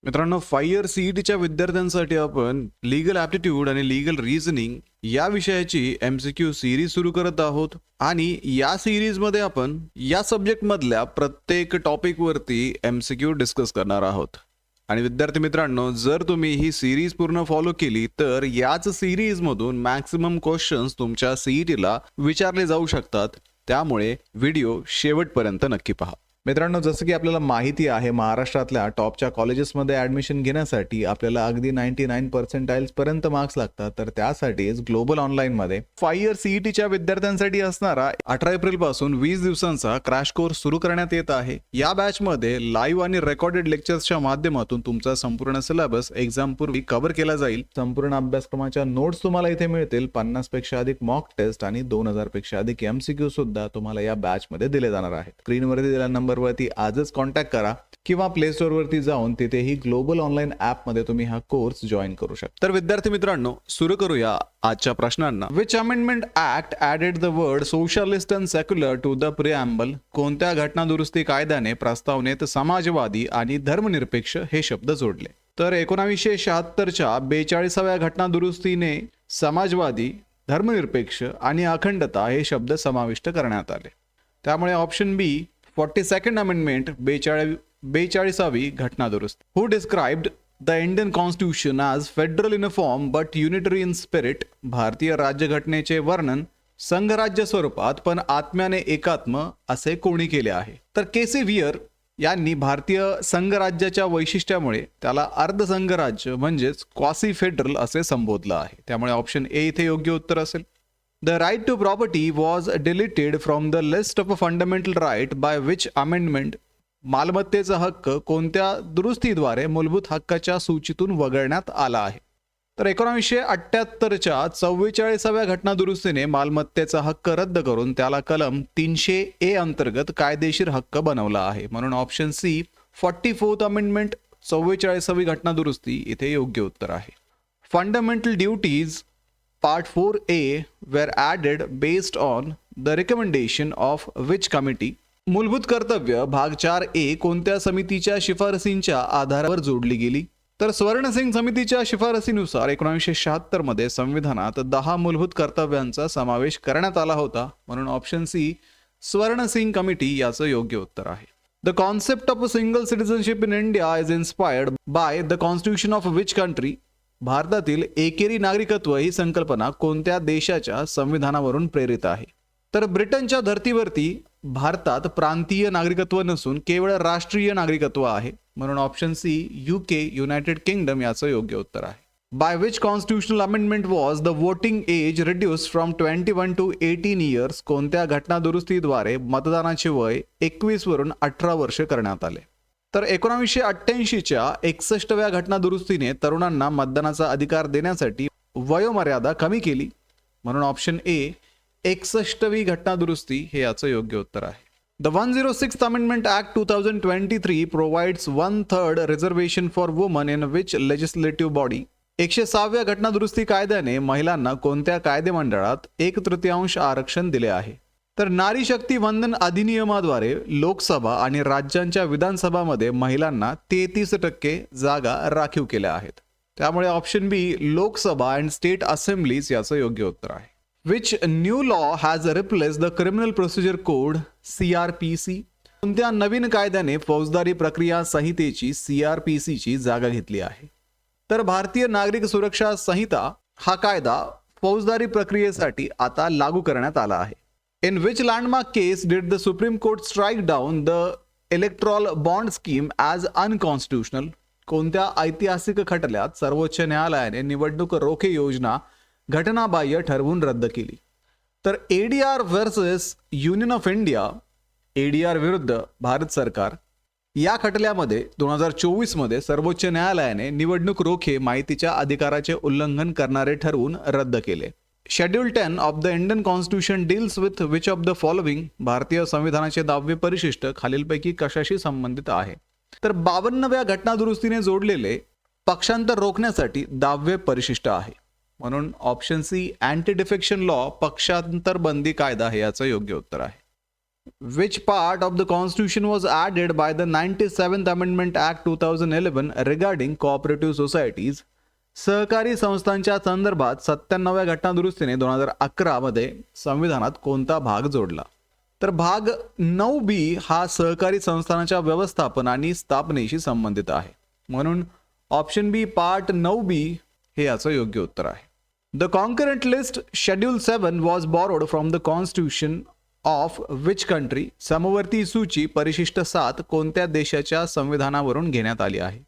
मित्रांनो, 5 इयर सीईटीच्या विद्यार्थ्यांसाठी आपण लीगल ॲप्टिट्यूड आणि लीगल रिझनिंग या विषयाची MCQ सिरीज सुरू करत आहोत. आणि या सिरीजमध्ये आपण या सब्जेक्टमधल्या प्रत्येक टॉपिकवरती MCQ डिस्कस करणार आहोत. आणि विद्यार्थी मित्रांनो, जर तुम्ही ही सिरीज पूर्ण फॉलो केली तर याच सिरीजमधून मॅक्सिमम क्वेश्चन्स तुमच्या सीईटीला विचारले जाऊ शकतात. त्यामुळे व्हिडिओ शेवटपर्यंत नक्की पहा. मित्रांनो, जसं की आपल्याला माहिती आहे, महाराष्ट्रातल्या टॉपच्या कॉलेजेसमध्ये ॲडमिशन घेण्यासाठी आपल्याला अगदी 99% पर्यंत मार्क्स लागतात. तर त्यासाठीच ग्लोबल ऑनलाईनमध्ये 5 इयर सीईटीच्या विद्यार्थ्यांसाठी असणारा 18 एप्रिल पासून 20 दिवसांचा क्रॅश कोर्स सुरू करण्यात येत आहे. या बॅचमध्ये लाईव्ह आणि रेकॉर्डेड लेक्चर्सच्या माध्यमातून तुमचा संपूर्ण सिलेबस एक्झाम पूर्वी कव्हर केला जाईल. संपूर्ण अभ्यासक्रमाच्या नोट्स तुम्हाला इथे मिळतील. 50 पेक्षा अधिक मॉक टेस्ट आणि 2000 पेक्षा अधिक MCQ सुद्धा तुम्हाला या बॅचमध्ये दिले जाणार आहेत. स्क्रीनवरती दिलेल्या नंबरवरती आजच कॉन्टॅक्ट करा किंवा प्ले स्टोअर वरती जाऊन तिथेही ग्लोबल ऑनलाईन ऍप मध्ये तुम्ही हा कोर्स जॉईन करू शकता. तर विद्यार्थी मित्रांनो, सुरू करूया आजच्या प्रश्नांना. Which amendment act added the word socialist and secular to the preamble? कोणत्या घटना दुरुस्ती कायद्याने प्रस्तावनेत समाजवादी आणि धर्मनिरपेक्ष हे शब्द जोडले? तर 1976च्या 42व्या घटना दुरुस्तीने समाजवादी, धर्मनिरपेक्ष आणि अखंडता हे शब्द समाविष्ट करण्यात आले. त्यामुळे ऑप्शन बी 42nd अमेंडमेंट 42वी घटना दुरुस्ती. Who described the Indian constitution as federal in form but unitary in spirit? भारतीय राज्यघटनेचे वर्णन संघराज्य स्वरूपात पण आत्म्याने एकात्म असे कोणी केले आहे? तर केसी व्हियर यांनी भारतीय संघराज्याच्या वैशिष्ट्यामुळे त्याला अर्धसंघराज्य म्हणजेच क्वासी फेडरल असे संबोधलं आहे. त्यामुळे ऑप्शन ए इथे योग्य उत्तर असेल. The right to property was deleted from the list of a fundamental right by which amendment? मालमत्तेचा हक्क कोणत्या दुरुस्तीद्वारे मूलभूत हक्काच्या सूचीतून वगळण्यात आला आहे? तर 1978च्या 44व्या घटना दुरुस्तीने मालमत्तेचा हक्क रद्द करून त्याला कलम 300A अंतर्गत कायदेशीर हक्क बनवला आहे. म्हणून ऑप्शन सी 44th अमेंडमेंट 44वी घटना दुरुस्ती इथे योग्य उत्तर आहे. Fundamental duties Part 4A were added based on the recommendation of which committee? मूलभूत कर्तव्य भाग 4A कोणत्या समितीच्या शिफारसींच्या आधारावर जोडली गेली? तर स्वर्णसिंग समितीच्या शिफारसीनुसार 1976 मध्ये संविधानात 10 मूलभूत कर्तव्यांचा समावेश करण्यात आला होता. म्हणून ऑप्शन सी स्वर्णसिंग कमिटी याचं योग्य उत्तर आहे. The concept of a single citizenship in India is inspired by the constitution of which country? भारतातील एकेरी नागरिकत्व ही संकल्पना कोणत्या देशाच्या संविधानावरून प्रेरित आहे? तर ब्रिटनच्या धर्तीवरती भारतात प्रांतीय नागरिकत्व नसून केवळ राष्ट्रीय नागरिकत्व आहे. म्हणून option C UK United Kingdom याचं योग्य उत्तर आहे. By which constitutional amendment was the voting age reduced from 21 to 18 years? कोणत्या घटना दुरुस्तीद्वारे मतदानाचे वय 21 वरून 18 वर्ष करण्यात आले? तर 1988च्या 61व्या घटना दुरुस्तीने तरुणांना मतदानाचा अधिकार देण्यासाठी वयोमर्यादा कमी केली. म्हणून ऑप्शन ए 61वी घटना दुरुस्ती हे याचं योग्य उत्तर आहे. The 106th amendment act 2023 provides 1/3 reservation for women in which legislative body? 106व्या घटना दुरुस्ती कायद्याने महिलांना कोणत्या कायदेमंडळात 1/3 आरक्षण दिले आहे? तर नारी शक्ती वंदन अधिनियमाद्वारे लोकसभा आणि राज्यांच्या विधानसभामध्ये महिलांना 33% जागा राखीव केल्या आहेत. त्यामुळे option B Lok Sabha and state assemblies याचं योग्य उत्तर आहे. Which new law has replace the criminal procedure code CRPC? कोणत्या नवीन कायद्याने फौजदारी प्रक्रिया संहितेची CRPCची जागा घेतली आहे? तर भारतीय नागरिक सुरक्षा संहिता हा कायदा फौजदारी प्रक्रियेसाठी आता लागू करण्यात आला आहे. In which landmark case did the Supreme Court strike down the electoral bond scheme as unconstitutional? कोणत्या ऐतिहासिक खटल्यात सर्वोच्च न्यायालयाने निवडणूक रोखे योजना घटनाबाह्य ठरवून रद्द केली? तर ADR versus union of India, ADR विरुद्ध भारत सरकार या खटल्यामध्ये 2024 मध्ये सर्वोच्च न्यायालयाने निवडणूक रोखे माहितीच्या अधिकाराचे उल्लंघन करणारे ठरवून रद्द केले. Schedule 10 of the Indian constitution deals with which of the following? भारतीय संविधानाचे 10वे परिशिष्ट खालीलपैकी कशाशी संबंधित आहे? तर 52व्या घटना दुरुस्तीने जोडलेले पक्षांतर रोखण्यासाठी 10वे परिशिष्ट आहे. म्हणून option C anti defection law पक्षांतर बंदी कायदा हे याचं योग्य उत्तर आहे. Which part of the Constitution was added by the 97th Amendment Act 2011 regarding cooperative societies? सहकारी संस्थांच्या संदर्भात 97व्या घटनादुरुस्तीने 2011 मध्ये संविधानात कोणता भाग जोडला? तर भाग 9B हा सहकारी संस्थांच्या व्यवस्थापन आणि स्थापनेशी संबंधित आहे. म्हणून ऑप्शन बी पार्ट 9B हे याचं योग्य उत्तर आहे. The concurrent list schedule 7 was borrowed from the constitution of which country? समवर्ती सूची परिशिष्ट 7 कोणत्या देशाच्या संविधानावरून घेण्यात आली आहे?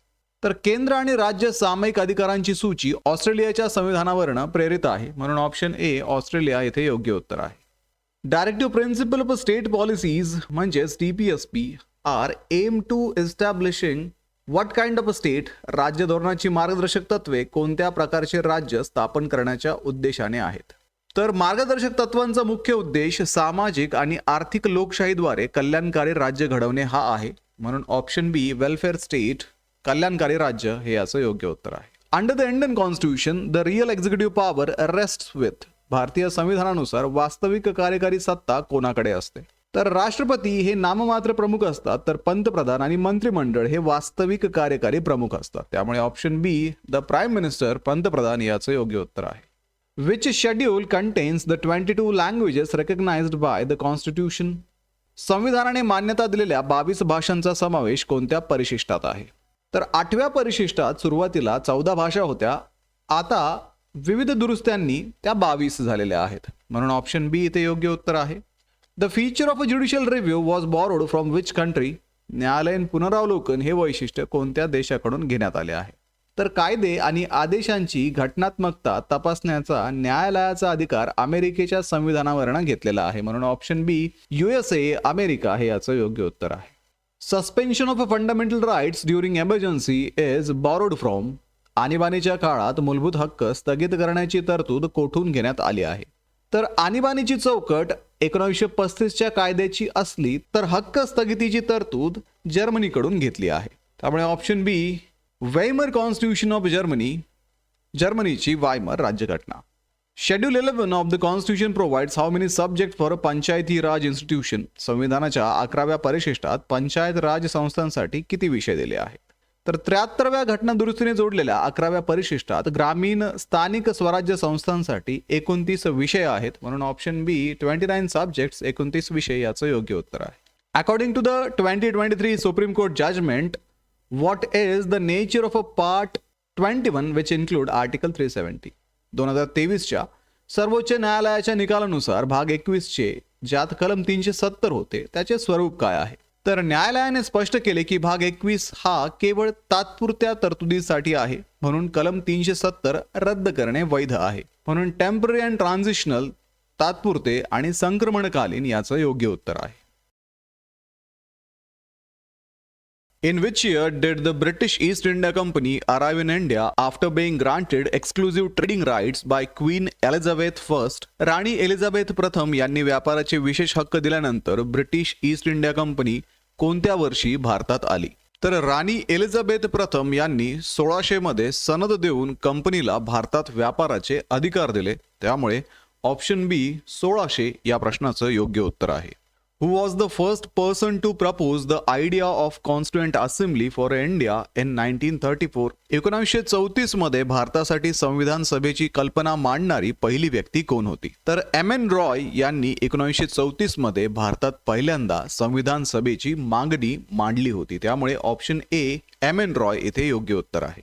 तर केंद्र आणि राज्य सामायिक अधिकारांची सूची ऑस्ट्रेलियाच्या संविधानावरून प्रेरित आहे. म्हणून ऑप्शन ए ऑस्ट्रेलिया येथे योग्य उत्तर आहे. Directive principle of state policies म्हणजेच DPSP are aim to establishing what kind of a state? राज्य धोरणाची मार्गदर्शक तत्वे कोणत्या प्रकारचे राज्य स्थापन करण्याच्या उद्देशाने आहेत? तर मार्गदर्शक तत्वांचा मुख्य उद्देश सामाजिक आणि आर्थिक लोकशाहीद्वारे कल्याणकारी राज्य घडवणे हा आहे. म्हणून ऑप्शन बी वेलफेअर स्टेट कल्याणकारी राज्य हे याचं योग्य उत्तर आहे. Under the Indian constitution the real executive power rests with? भारतीय संविधानानुसार वास्तविक कार्यकारी सत्ता कोणाकडे असते? तर राष्ट्रपती हे नाममात्र प्रमुख असतात, तर पंतप्रधान आणि मंत्रिमंडळ हे वास्तविक कार्यकारी प्रमुख असतात. त्यामुळे option be the prime minister पंतप्रधान याचं योग्य उत्तर आहे. Which schedule contains the 22 languages recognized by the Constitution? संविधानाने मान्यता दिलेल्या 22 भाषांचा समावेश कोणत्या परिशिष्टात आहे? तर 8व्या परिशिष्टात सुरुवातीला 14 भाषा होत्या, आता विविध दुरुस्त्यांनी त्या 22 झालेल्या आहेत. म्हणून ऑप्शन बी इथे योग्य उत्तर आहे. The feature of a judicial review was borrowed from which country? न्यायालयीन पुनरावलोकन हे वैशिष्ट्य कोणत्या देशाकडून घेण्यात आले आहे? तर कायदे आणि आदेशांची घटनात्मकता तपासण्याचा न्यायालयाचा अधिकार अमेरिकेच्या संविधानावरून घेतलेला आहे. म्हणून ऑप्शन बी USA अमेरिका हे याचं योग्य उत्तर आहे. Suspension of fundamental rights during emergency is borrowed from? आणीबाणीच्या काळात मूलभूत हक्क स्थगित करण्याची तरतूद कोठून घेण्यात आली आहे? तर आणीबाणीची चौकट 1935च्या कायद्याची असली तर हक्क स्थगितीची तरतूद जर्मनीकडून घेतली आहे. त्यामुळे option B Weimar constitution of Germany, जर्मनीची वायमर राज्यघटना. Schedule 11 of the constitution provides how many subject for panchayati raj institution? संविधानाच्या 11व्या परिशिष्टात पंचायत राज संस्थांसाठी किती विषय दिले आहेत? तर 73व्या घटना दुरुस्तीने जोडलेल्या 11व्या परिशिष्टात ग्रामीण स्थानिक स्वराज्य संस्थांसाठी 29 विषय आहेत. म्हणून ऑप्शन बी 29 सब्जेक्ट्स 29 विषय याचं योग्य उत्तर आहे. According to the 2023 supreme court judgement, what is the nature of a part 21 which include article 370? 2023च्या सर्वोच्च न्यायालयाच्या निकालानुसार भाग 21 चे ज्यात कलम 370 होते त्याचे स्वरूप काय आहे? तर न्यायालयाने स्पष्ट केले की भाग 21 हा केवळ तात्पुरत्या तरतुदीसाठी आहे, म्हणून कलम 370 रद्द करणे वैध आहे. म्हणून टेम्पररी अँड ट्रान्झिशनल तात्पुरते आणि संक्रमणकालीन याचं योग्य उत्तर आहे. In which year did the British East India Company arrive in India after being granted exclusive trading rights by Queen Elizabeth I? Rani Elizabeth प्रथम यांनी व्यापाराचे विशेष हक्क दिल्यानंतर ब्रिटिश ईस्ट इंडिया कंपनी कोणत्या वर्षी भारतात आली? तर राणी एलिझाबेथ प्रथम यांनी 1600 मध्ये सनद देऊन कंपनीला भारतात व्यापाराचे अधिकार दिले. त्यामुळे ऑप्शन बी 1600 या प्रश्नाचं योग्य उत्तर आहे. Who was the first person to propose the idea of Constituent Assembly for India in 1934? 1934 मध्ये भारतासाठी संविधान सभेची कल्पना मांडणारी पहिली व्यक्ती कोण होती? तर M.N. रॉय यांनी 1934 मध्ये भारतात पहिल्यांदा संविधान सभेची मागणी मांडली होती. त्यामुळे ऑप्शन ए M.N. रॉय इथे योग्य उत्तर आहे.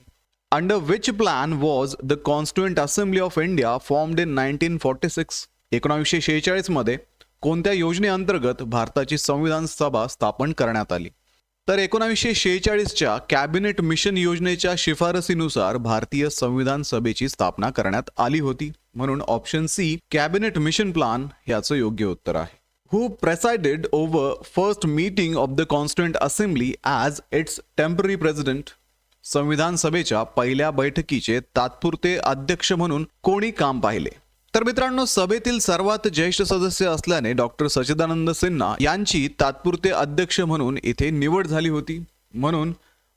Under which plan was the Constituent Assembly of India formed in 1946? 1946 मध्ये कोणत्या योजनेअंतर्गत भारताची संविधान सभा स्थापन करण्यात आली? तर 1946च्या कॅबिनेट मिशन योजनेच्या शिफारसीनुसार भारतीय संविधान सभेची स्थापना करण्यात आली होती. म्हणून option C cabinet mission plan याचं योग्य उत्तर आहे. Who presided over first meeting of the Constituent Assembly as its temporary president? संविधान सभेच्या पहिल्या बैठकीचे तात्पुरते अध्यक्ष म्हणून कोणी काम पाहिले? तर मित्रांनो, सभेतील सर्वात ज्येष्ठ सदस्य असल्याने डॉक्टर सच्चिदानंद सिन्हा यांची तात्पुरते अध्यक्ष म्हणून इथे निवड झाली होती. म्हणून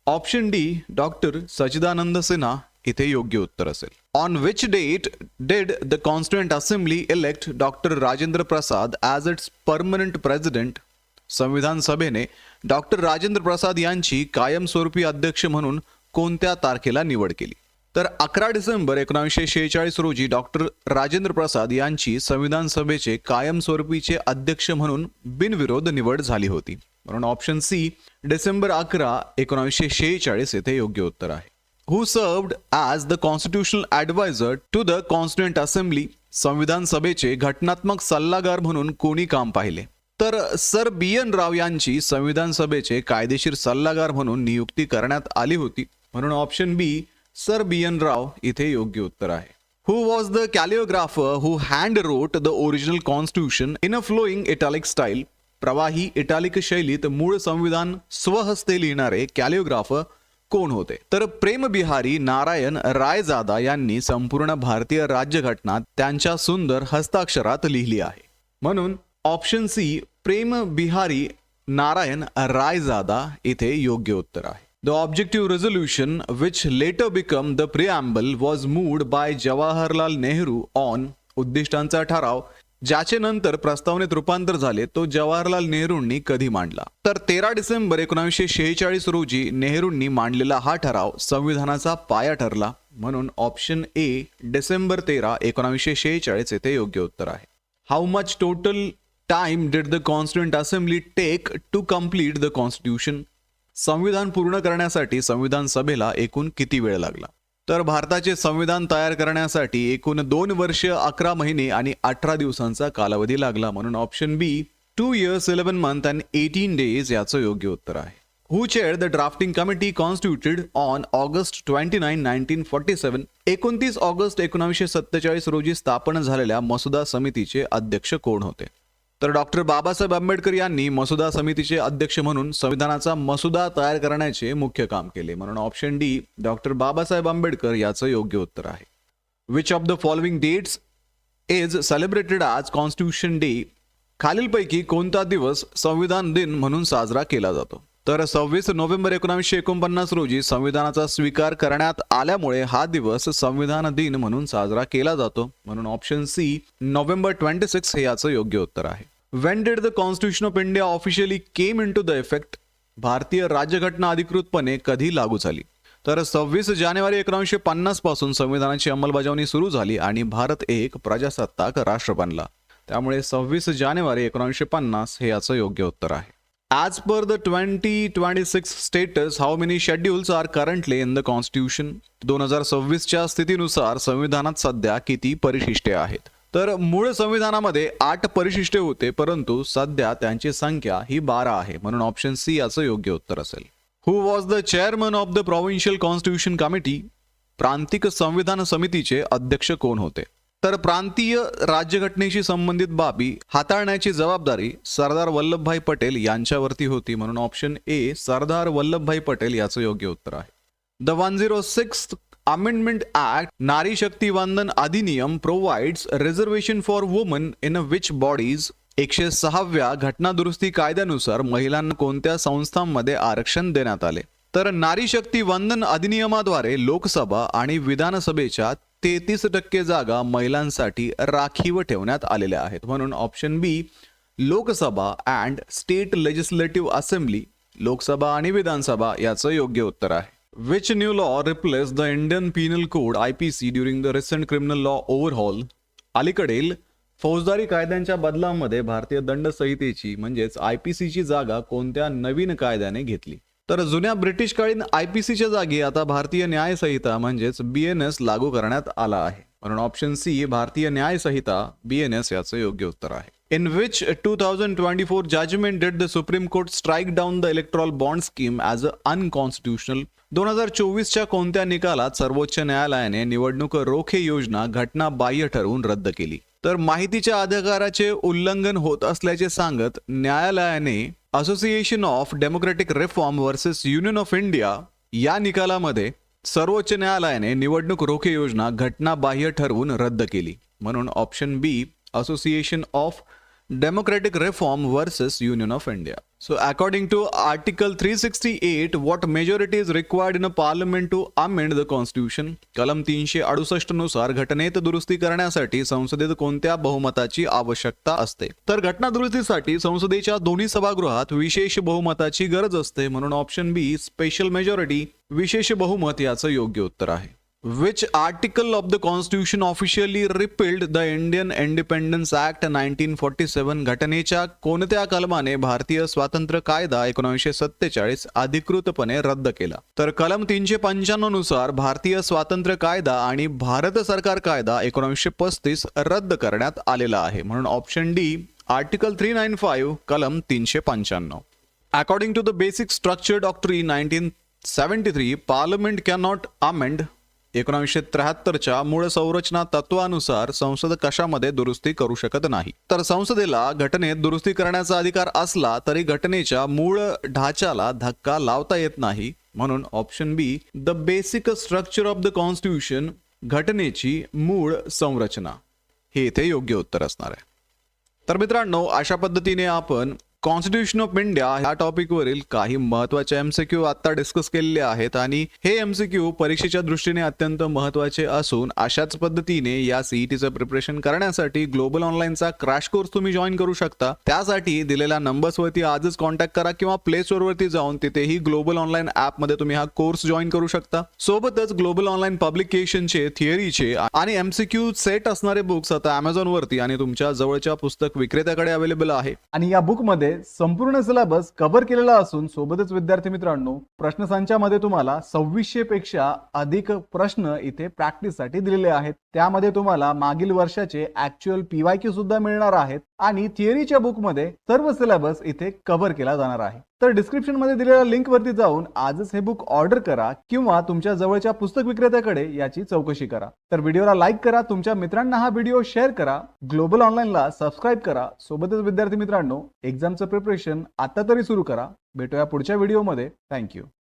option D doctor Sachchidanand Sinha इथे योग्य उत्तर असेल. On which date did the constituent assembly elect doctor Rajendra Prasad as its permanent president? संविधान सभेने डॉक्टर राजेंद्र प्रसाद यांची कायमस्वरूपी अध्यक्ष म्हणून कोणत्या तारखेला निवड केली? तर 11 डिसेंबर 1946 रोजी डॉक्टर राजेंद्र प्रसाद यांची संविधान सभेचे कायमस्वरूपीचे अध्यक्ष म्हणून बिनविरोध निवड झाली होती. म्हणून ऑप्शन सी डिसेंबर 11, 1946 येथे योग्य उत्तर आहे. Who served as the constitutional adviser to the constituent assembly? संविधान सभेचे घटनात्मक सल्लागार म्हणून कोणी काम पाहिले? तर सर BN राव यांची संविधान सभेचे कायदेशीर सल्लागार म्हणून नियुक्ती करण्यात आली होती. म्हणून option B sir BN Rau इथे योग्य उत्तर आहे. Who was the calligrapher who hand wrote the original constitution in a flowing italic style? प्रवाही इटालिक शैलीत मूळ संविधान स्वहस्ते लिहिणारे कॅलिओग्राफर कोण होते? तर प्रेम बिहारी नारायण रायजादा यांनी संपूर्ण भारतीय राज्यघटना त्यांच्या सुंदर हस्ताक्षरात लिहिली आहे. म्हणून ऑप्शन सी प्रेम बिहारी नारायण रायजादा इथे योग्य उत्तर आहे. The objective resolution which later became the preamble was moved by Jawaharlal Nehru on उद्दिष्टांचा ठराव ज्याचे नंतर प्रस्तावनेत रूपांतर झाले तो जवाहरलाल नेहरूंनी कधी मांडला? तर 13 डिसेंबर 1946 रोजी नेहरूंनी मांडलेला हा ठराव संविधानाचा पाया ठरला. म्हणून ऑप्शन ए डिसेंबर 13, 1946 येथे योग्य उत्तर आहे. How much total time did the constituent assembly take to complete the constitution? संविधान पूर्ण करण्यासाठी संविधान सभेला एकूण किती वेळ लागला? तर भारताचे संविधान तयार करण्यासाठी एकूण 2 वर्ष 11 महिने आणि 18 दिवसांचा कालावधी लागला. म्हणून option B 2 years 11 months and 18 days याचं योग्य उत्तर आहे. Who chaired the drafting committee constituted on August 29, 1947? 29 August 1947 रोजी स्थापन झालेल्या मसुदा समितीचे अध्यक्ष कोण होते? तर डॉक्टर बाबासाहेब आंबेडकर यांनी मसुदा समितीचे अध्यक्ष म्हणून संविधानाचा मसुदा तयार करण्याचे मुख्य काम केले. म्हणून option D doctor Babasaheb Ambedkar याचं योग्य उत्तर आहे. Which of the following dates is celebrated as constitution day? खालीलपैकी कोणता दिवस संविधान दिन म्हणून साजरा केला जातो? तर 26 नोव्हेंबर 1949 रोजी संविधानाचा स्वीकार करण्यात आल्यामुळे हा दिवस संविधान दिन म्हणून साजरा केला जातो. म्हणून ऑप्शन सी नोव्हेंबर 26 हे याचं योग्य उत्तर आहे. When did the Constitution of India officially came into the effect? भारतीय राज्यघटना अधिकृतपणे कधी लागू झाली? तर 26 जानेवारी 1950 पासून संविधानाची अंमलबजावणी सुरू झाली आणि भारत एक प्रजासत्ताक राष्ट्र बनला. त्यामुळे 26 जानेवारी 1950 हे याचं योग्य उत्तर आहे. As per the 2026 status, how many schedules are currently in the Constitution? 2026च्या स्थितीनुसार संविधानात सध्या किती परिशिष्टे आहेत? तर मूळ संविधानामध्ये 8 परिशिष्टे होते, परंतु सध्या त्यांची संख्या ही 12 आहे. म्हणून ऑप्शन सी याचं योग्य उत्तर असेल. Who was the chairman of the provincial constitution committee? प्रांतिक संविधान समितीचे अध्यक्ष कोण होते? तर प्रांतीय राज्यघटनेशी संबंधित बाबी हाताळण्याची जबाबदारी सरदार वल्लभभाई पटेल यांच्यावरती होती. म्हणून ऑप्शन ए सरदार वल्लभभाई पटेल याचं योग्य उत्तर आहे. द 106th Amendment Act नारी Shakti Vandan Adhiniyam provides reservation for women in which bodies? 106व्या घटना दुरुस्ती कायद्यानुसार महिलांना कोणत्या संस्थांमध्ये आरक्षण देण्यात आले? तर नारी शक्ती वंदन अधिनियमाद्वारे लोकसभा आणि विधानसभेच्या 33% जागा महिलांसाठी राखीव ठेवण्यात आलेल्या आहेत. म्हणून option B Lok Sabha and state legislative assembly, Lok Sabha आणि विधानसभा याचं योग्य उत्तर आहे. Which new law replaced the Indian Penal Code IPC during the recent criminal law overhaul? अलीकडील फौजदारी कायद्यांच्या बदलांमध्ये भारतीय दंड संहितेची म्हणजेच IPC ची जागा कोणत्या नवीन कायद्याने घेतली? तर जुन्या ब्रिटिशकालीन IPC च्या जागी आता भारतीय न्याय संहिता म्हणजेच BNS लागू करण्यात आला आहे. म्हणून ऑप्शन सी भारतीय न्याय संहिता BNS याचं योग्य उत्तर आहे. In which 2024 judgment did the Supreme Court strike down the electoral bond scheme as unconstitutional? 2024च्या कोणत्या निकालात सर्वोच्च न्यायालयाने निवडणूक रोखे योजना घटनाबाह्य ठरवून रद्द केली? तर माहितीच्या अधिकाराचे उल्लंघन होत असल्याचे सांगत न्यायालयाने association of democratic reform versus union of India या निकालामध्ये सर्वोच्च न्यायालयाने निवडणूक रोखे योजना घटनाबाह्य ठरवून रद्द केली. म्हणून option B association of Democratic Reform versus Union of India. So according to Article 368, what majority is required in a parliament to amend the constitution? कलम 368 नुसार घटनेत दुरुस्ती करण्यासाठी संसदेत कोणत्या बहुमताची आवश्यकता असते? तर घटना दुरुस्तीसाठी संसदेच्या दोन्ही सभागृहात विशेष बहुमताची गरज असते, म्हणून ऑप्शन बी स्पेशल मेजॉरिटी विशेष बहुमत याचं योग्य उत्तर आहे. Which article of the Constitution officially repealed the Indian Independence Act 1947? घटनेच्या कोणत्या कलमाने भारतीय स्वातंत्र्य कायदा 1947 अधिकृतपणे रद्द केला? तर कलम 395 नुसार भारतीय स्वातंत्र्य कायदा आणि भारत सरकार कायदा 1935 रद्द करण्यात आलेला आहे, म्हणून ऑप्शन डी आर्टिकल 395 कलम 395. According to the basic structure doctrine 1973, Parliament cannot amend 1973च्या मूळ संरचना तत्वानुसार संसद कशामध्ये दुरुस्ती करू शकत नाही? तर संसदेला घटनेत दुरुस्ती करण्याचा अधिकार असला तरी घटनेच्या मूळ ढाच्याला धक्का लावता येत नाही, म्हणून option be the basic structure of the constitution घटनेची मूळ संरचना हे इथे योग्य उत्तर असणार आहे. तर मित्रांनो, अशा पद्धतीने आपण कॉन्स्टिट्यूशन ऑफ इंडिया ह्या टॉपिकवरील काही महत्त्वाचे एमसीक्यू आता डिस्कस केलेले आहेत आणि हे एमसीक्यू परीक्षेच्या दृष्टीने अत्यंत महत्त्वाचे असून अशाच पद्धतीने या सीईटीचं प्रिपरेशन करण्यासाठी ग्लोबल ऑनलाईनचा क्रॅश कोर्स तुम्ही जॉईन करू शकता. त्यासाठी दिलेल्या नंबर्सवरती आजच कॉन्टॅक्ट करा किंवा प्ले स्टोअरवरती जाऊन तिथेही ग्लोबल ऑनलाईन ॲपमध्ये तुम्ही हा कोर्स जॉईन करू शकता. सोबतच ग्लोबल ऑनलाईन पब्लिकेशनचे, थिअरीचे आणि एमसीक्यू सेट असणारे बुक्स आता Amazonवरती आणि तुमच्या जवळच्या पुस्तक विक्रेत्याकडे अवेलेबल आहे. आणि या बुकमध्ये संपूर्ण सिलेबस कव्हर केलेला असून सोबतच विद्यार्थी मित्रांनो, प्रश्नसंचामध्ये तुम्हाला 2600 पेक्षा अधिक प्रश्न इथे प्रॅक्टिससाठी दिलेले आहेत. त्यामध्ये तुम्हाला मागील वर्षाचे ऍक्च्युअल PYQ सुद्धा मिळणार आहेत आणि थिअरीच्या बुकमध्ये सर्व सिलेबस इथे कव्हर केला जाणार आहे. तर डिस्क्रिप्शन मध्ये दिलेल्या लिंक वरती जाऊन आजच हे बुक ऑर्डर करा किंवा तुमच्या जवळच्या पुस्तक विक्रेत्याकडे याची चौकशी करा. तर व्हिडिओला लाईक करा, तुमच्या मित्रांना हा व्हिडिओ शेअर करा, ग्लोबल ऑनलाईनला सबस्क्राईब करा. सोबतच विद्यार्थी मित्रांनो, एक्झामचं प्रिपरेशन आता तरी सुरू करा. भेटूया पुढच्या व्हिडिओमध्ये. थँक्यू.